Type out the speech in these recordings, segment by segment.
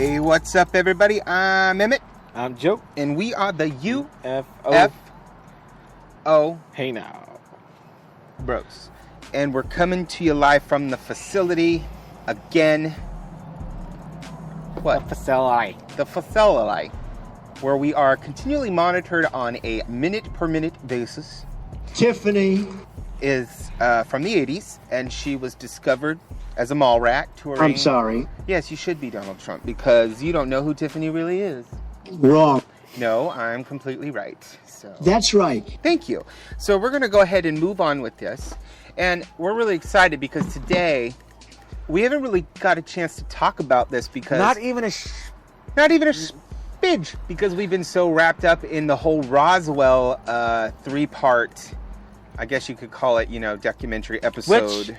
Hey, what's up, everybody? I'm Emmett. I'm Joe. And we are the UFO. Hey now. Bros. And we're coming to you live from the facility again. What? The facility. The facility. Where we are continually monitored on a minute-per-minute basis. Tiffany is from the 80s, and she was discovered as a mall rat touring. I'm sorry. Yes, you should be Donald Trump, because you don't know who Tiffany really is. Wrong. No, I'm completely right. So that's right. Thank you. So we're going to go ahead and move on with this. And we're really excited because today we haven't really got a chance to talk about this because... Not even a smidge, because we've been so wrapped up in the whole Roswell three-part, I guess you could call it, documentary episode. Which,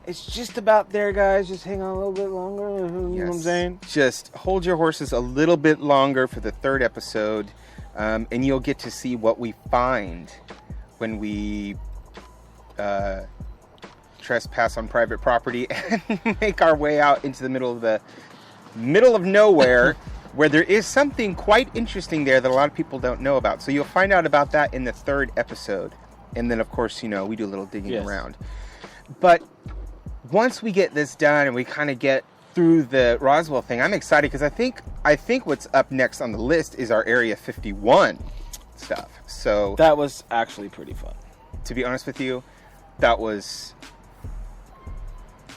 it's just about there, guys. Just hang on a little bit longer. You know what I'm saying? Just hold your horses a little bit longer for the third episode, and you'll get to see what we find when we trespass on private property and make our way out into the middle of nowhere, where there is something quite interesting there that a lot of people don't know about. So you'll find out about that in the third episode. And then, of course, we do a little digging around. But once we get this done and we kind of get through the Roswell thing, I'm excited because I think what's up next on the list is our Area 51 stuff. So that was actually pretty fun. To be honest with you, that was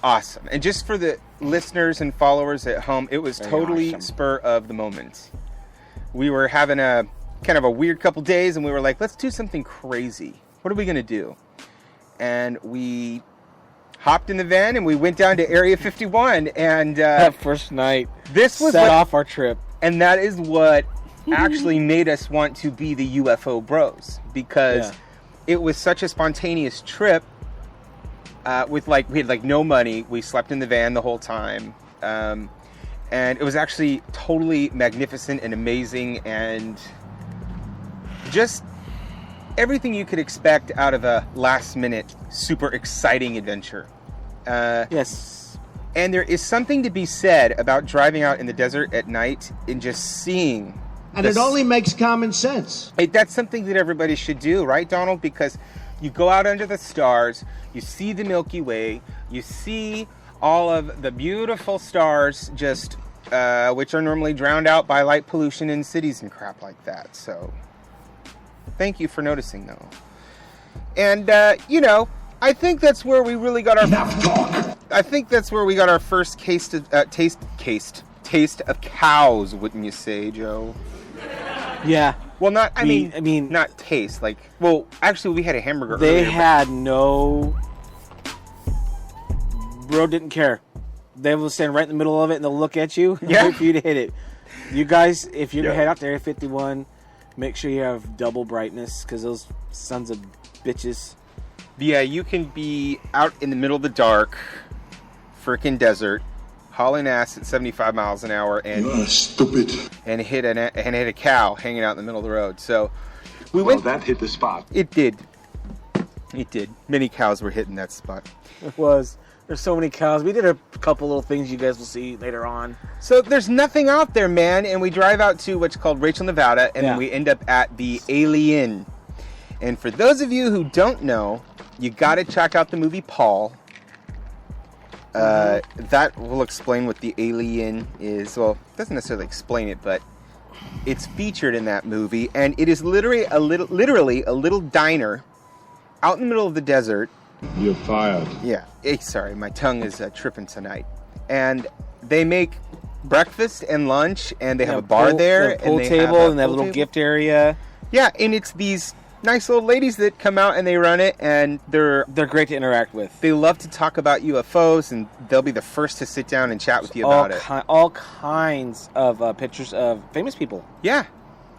awesome. And just for the listeners and followers at home, it was totally spur of the moment. We were having a kind of a weird couple days, and we were like, let's do something crazy. What are we going to do? And we hopped in the van and we went down to Area 51. And that first night, this was set off our trip. And that is what actually made us want to be the UFO Bros, because it was such a spontaneous trip. We had no money. We slept in the van the whole time, and it was actually totally magnificent and amazing, and just everything you could expect out of a last-minute, super exciting adventure. Yes. And there is something to be said about driving out in the desert at night and just seeing. And it only makes common sense. That's something that everybody should do, right, Donald? Because you go out under the stars, you see the Milky Way, you see all of the beautiful stars just, which are normally drowned out by light pollution in cities and crap like that. So thank you for noticing, though. And, I think that's where we really got our... Enough talk! I think that's where we got our first taste of cows, wouldn't you say, Joe? Yeah. Well, not taste. Well, actually, we had a hamburger earlier. Bro didn't care. They will stand right in the middle of it and they'll look at you and wait for you to hit it. You guys, if you're going to head out to Area 51, make sure you have double brightness, because those sons of bitches. Yeah, you can be out in the middle of the dark, frickin' desert, hauling ass at 75 miles an hour, and you are stupid. And hit a cow hanging out in the middle of the road. So that hit the spot. It did. Many cows were hitting that spot. It was. There's so many cows. We did a couple little things you guys will see later on. So there's nothing out there, man. And we drive out to what's called Rachel, Nevada, and then we end up at the Alien. And for those of you who don't know, you got to check out the movie Paul. That will explain what the Alien is. Well, it doesn't necessarily explain it, but it's featured in that movie. And it is literally a little diner out in the middle of the desert. You're fired. Yeah. Hey, sorry, my tongue is tripping tonight. And they make breakfast and lunch, and they have a bar there. A pool table, and they have a little gift area. Yeah, and it's these nice old ladies that come out and they run it, and they're great to interact with. They love to talk about UFOs, and they'll be the first to sit down and chat with you about it. All kinds of pictures of famous people. Yeah.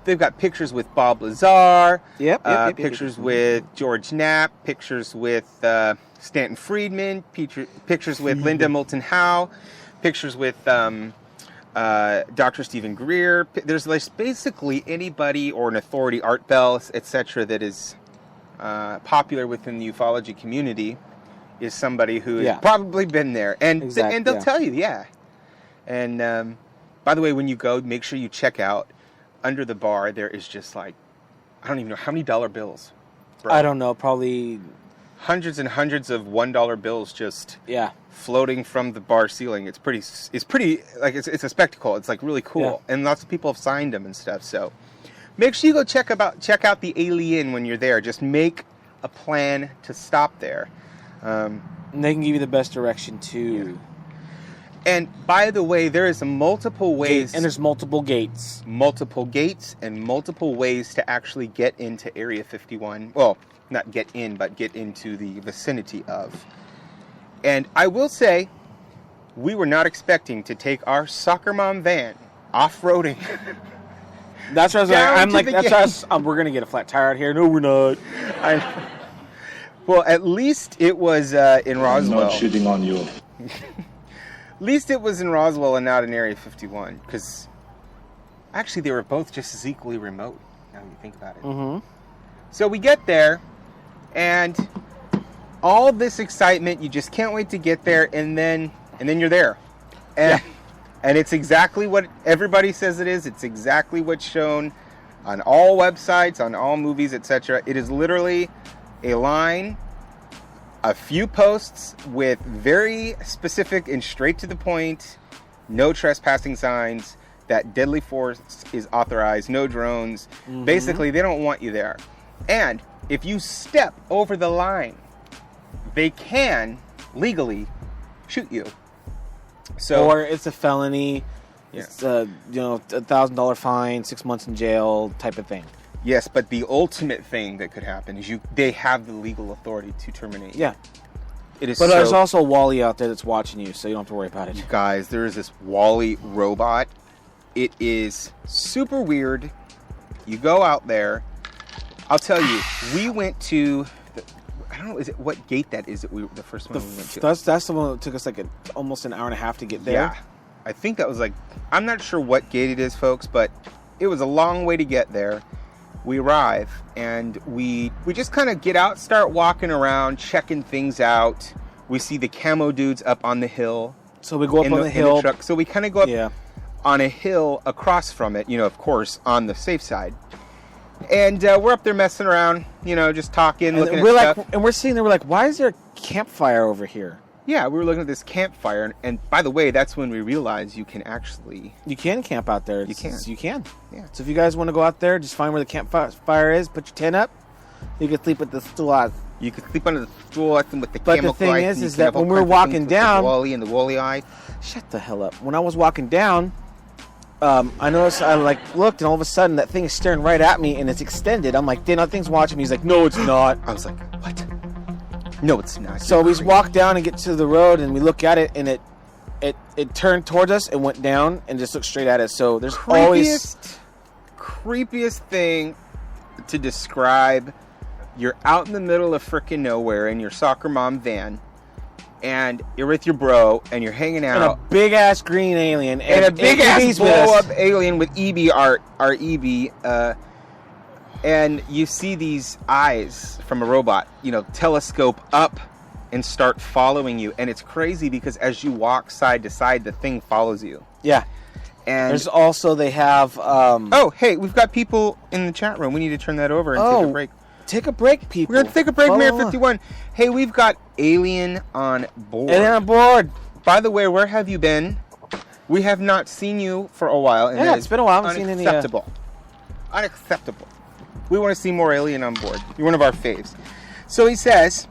They've got pictures with Bob Lazar. Yep. Pictures with George Knapp. Pictures with Stanton Friedman. Pictures with Linda Moulton Howe. Pictures with Dr. Stephen Greer. There's basically anybody or an authority, Art Bell, etc., that is popular within the ufology community is somebody who has probably been there. And they'll tell you, and By the way, when you go, make sure you check out under the bar. There is just like, I don't even know how many dollar bills. Bro. I don't know, probably hundreds and hundreds of $1 bills just floating from the bar ceiling. It's pretty like it's a spectacle. It's like really cool, and lots of people have signed them and stuff. So make sure you go check out the Alien when you're there. Just make a plan to stop there. And they can give you the best direction too. Yeah. And by the way, there is multiple ways, and there's multiple gates, and multiple ways to actually get into Area 51. Well, not get in, but get into the vicinity of. And I will say, we were not expecting to take our soccer mom van off-roading. That's what I'm like. That's us. We're gonna get a flat tire out here. No, we're not. Well, at least it was in Roswell. I'm not shitting on you. At least it was in Roswell and not in Area 51, because actually they were both just as equally remote, now that you think about it. Mm-hmm. So we get there, and all this excitement, you just can't wait to get there, and then you're there. And it's exactly what everybody says it is. It's exactly what's shown on all websites, on all movies, etc. It is literally a line, a few posts with very specific and straight to the point, no trespassing signs, that deadly force is authorized, no drones. Mm-hmm. Basically, they don't want you there. And if you step over the line, they can legally shoot you. So, or it's a felony. It's $1,000 fine, 6 months in jail type of thing. Yes, but the ultimate thing that could happen is they have the legal authority to terminate. Yeah. It is. But there's also a Wall-E out there that's watching you, so you don't have to worry about it. Guys, there is this Wall-E robot. It is super weird. You go out there. I'll tell you, we went to, I don't know, what gate that is? The first one we went to. That's the one that took us like almost an hour and a half to get there. Yeah. I think that was I'm not sure what gate it is, folks, but it was a long way to get there. We arrive, and we just kind of get out, start walking around, checking things out. We see the Camo Dudes up on the hill. So we go up on the hill. Truck. So we kind of go up on a hill across from it, of course, on the safe side. And we're up there messing around, just talking, looking at stuff. And we're sitting there, we're like, why is there a campfire over here? Yeah, we were looking at this campfire, and by the way, that's when we realized you can actually... You can camp out there. You can. Yeah. So if you guys want to go out there, just find where the campfire is, put your tent up. You can sleep with the stool out. You can sleep under the stool with the But the thing is that when we're walking down... The Wall-E and the Wall-E eye. Shut the hell up. When I was walking down, I noticed, I looked, and all of a sudden that thing is staring right at me, and it's extended. I'm like, that thing's watching me. He's like, no, it's not. I was like, what? No, it's not. So we walk down and get to the road, and we look at it, and it turned towards us and went down and just looked straight at us. So there's creepiest thing to describe. You're out in the middle of frickin' nowhere in your soccer mom van, and you're with your bro, and you're hanging out. And a big ass green alien, and a big ass blow up alien with EB art, our EB. And you see these eyes from a robot, telescope up and start following you. And it's crazy because as you walk side to side, the thing follows you. Yeah. And there's also, they have... Oh, hey, we've got people in the chat room. We need to turn that over and take a break. Take a break, people. We're going to take a break, Mayor 51. Hey, we've got Alien on board. Alien on board. By the way, where have you been? We have not seen you for a while. And it's been a while. I haven't seen any... Unacceptable. We want to see more Alien on board. You're one of our faves. So he says,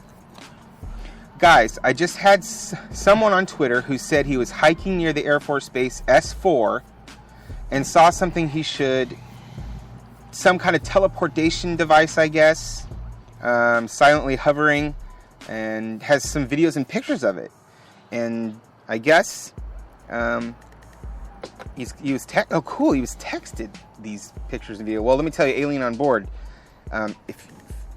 guys, I just had someone on Twitter who said he was hiking near the Air Force Base S4 and saw something some kind of teleportation device, I guess, silently hovering, and has some videos and pictures of it. And I guess he was texted these pictures and video. Well, let me tell you, Alien on board.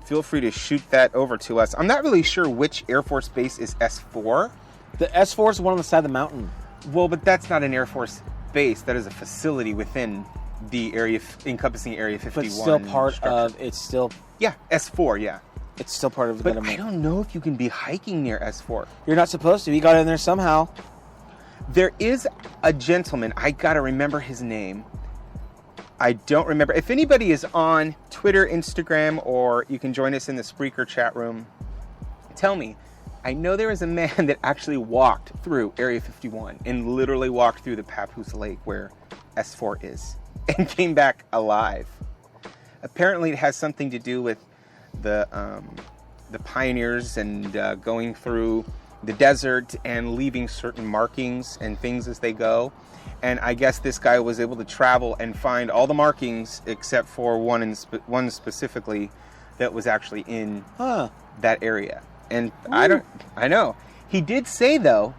Feel free to shoot that over to us. I'm not really sure which Air Force base is S4. The S4 is the one on the side of the mountain. Well, but that's not an Air Force base. That is a facility within the area encompassing Area 51. But still part of it's still. Yeah, S4. Yeah, it's still part of. But I don't know if you can be hiking near S4. You're not supposed to. You got in there somehow. There is a gentleman, I gotta remember his name. I don't remember. If anybody is on Twitter, Instagram, or you can join us in the Spreaker chat room, tell me. I know there is a man that actually walked through Area 51 and literally walked through the Papoose Lake where S4 is and came back alive. Apparently it has something to do with the pioneers and going through the desert and leaving certain markings and things as they go. And I guess this guy was able to travel and find all the markings except for one specifically that was actually in that area. And ooh. I know. He did say though,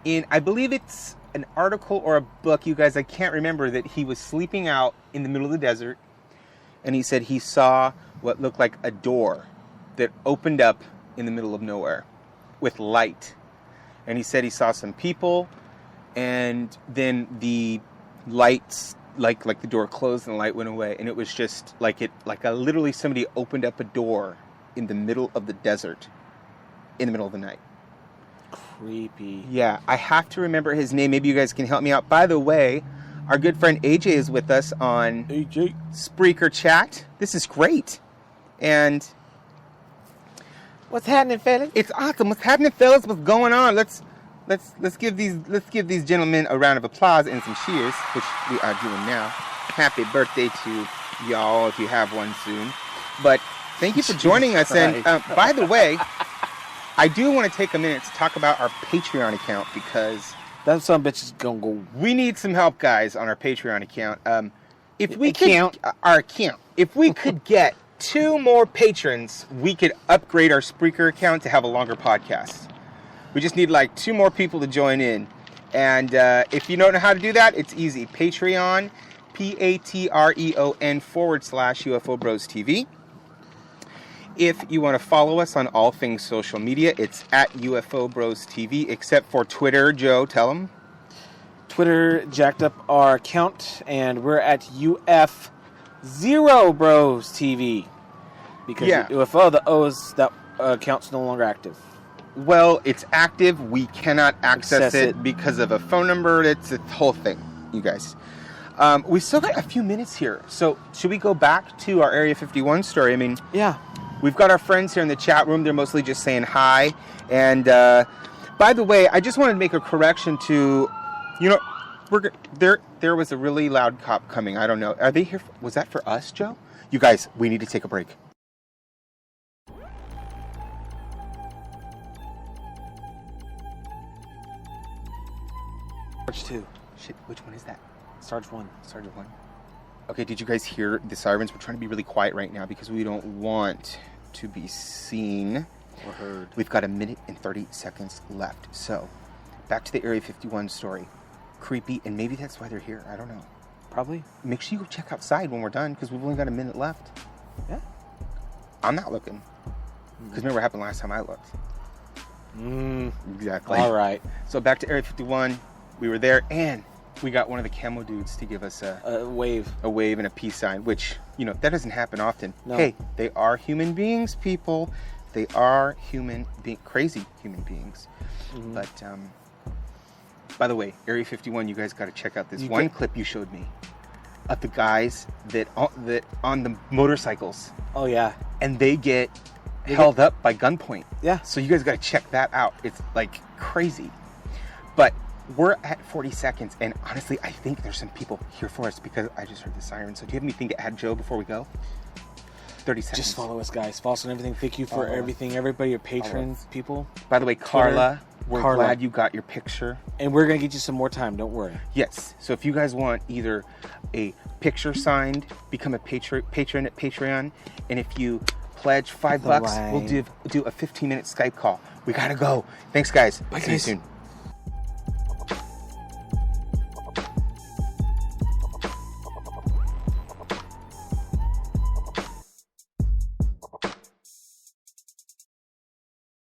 I believe it's an article or a book, you guys, I can't remember, that he was sleeping out in the middle of the desert and he said he saw what looked like a door that opened up in the middle of nowhere with light. And he said he saw some people, and then the lights, like the door closed and the light went away, and it was just literally somebody opened up a door in the middle of the desert in the middle of the night. Creepy. Yeah, I have to remember his name. Maybe you guys can help me out. By the way, our good friend AJ is with us on Spreaker chat. This is great. And what's happening, fellas? It's awesome. What's happening, fellas? What's going on? Let's give these gentlemen a round of applause and some cheers, which we are doing now. Happy birthday to y'all if you have one soon. But thank you for joining us. And by the way, I do want to take a minute to talk about our Patreon account because that some bitch is gonna go. We need some help, guys, on our Patreon account. If we could get 2 more patrons, we could upgrade our Spreaker account to have a longer podcast. We just need 2 more people to join in. And if you don't know how to do that, it's easy. Patreon, Patreon/UFOBROSTV. If you want to follow us on all things social media, it's at UFOBROSTV, except for Twitter. Joe, tell them. Twitter jacked up our account, and we're at UF0BrosTV. Because UFO, the O's, that account's no longer active. Well, it's active. We cannot access it because of a phone number. It's a whole thing, you guys. We still got a few minutes here. So should we go back to our Area 51 story? I mean, yeah. We've got our friends here in the chat room. They're mostly just saying hi. And by the way, I just wanted to make a correction to, there was a really loud cop coming. I don't know. Are they here? Was that for us, Joe? You guys, we need to take a break. Sarge 2. Shit, which one is that? Sarge 1. Sergeant 1. Okay, did you guys hear the sirens? We're trying to be really quiet right now because we don't want to be seen or heard. We've got 1 minute and 30 seconds left. So, back to the Area 51 story. Creepy, and maybe that's why they're here. I don't know. Probably. Make sure you go check outside when we're done because we've only got 1 minute left. Yeah. I'm not looking. Because remember what happened last time I looked. Exactly. All right. So, back to Area 51. We were there, and we got one of the Camo Dudes to give us a wave and a peace sign, which, that doesn't happen often. No. Hey, they are human beings, people. They are crazy human beings. Mm-hmm. But, by the way, Area 51, you guys got to check out this clip you showed me of the guys that on the motorcycles. Oh, yeah. And they get held up by gunpoint. Yeah. So you guys got to check that out. It's crazy. But we're at 40 seconds, and honestly, I think there's some people here for us because I just heard the siren. So do you have anything to add, Joe, before we go? 30 seconds. Just follow us, guys. Follow us on everything. Thank you for everything. Everybody, your patrons, people. By the way, Carla, we're glad you got your picture. And we're going to get you some more time. Don't worry. Yes. So if you guys want either a picture signed, become a patron at Patreon, and if you pledge $5, we'll do a 15-minute Skype call. We got to go. Thanks, guys. Bye, See you soon.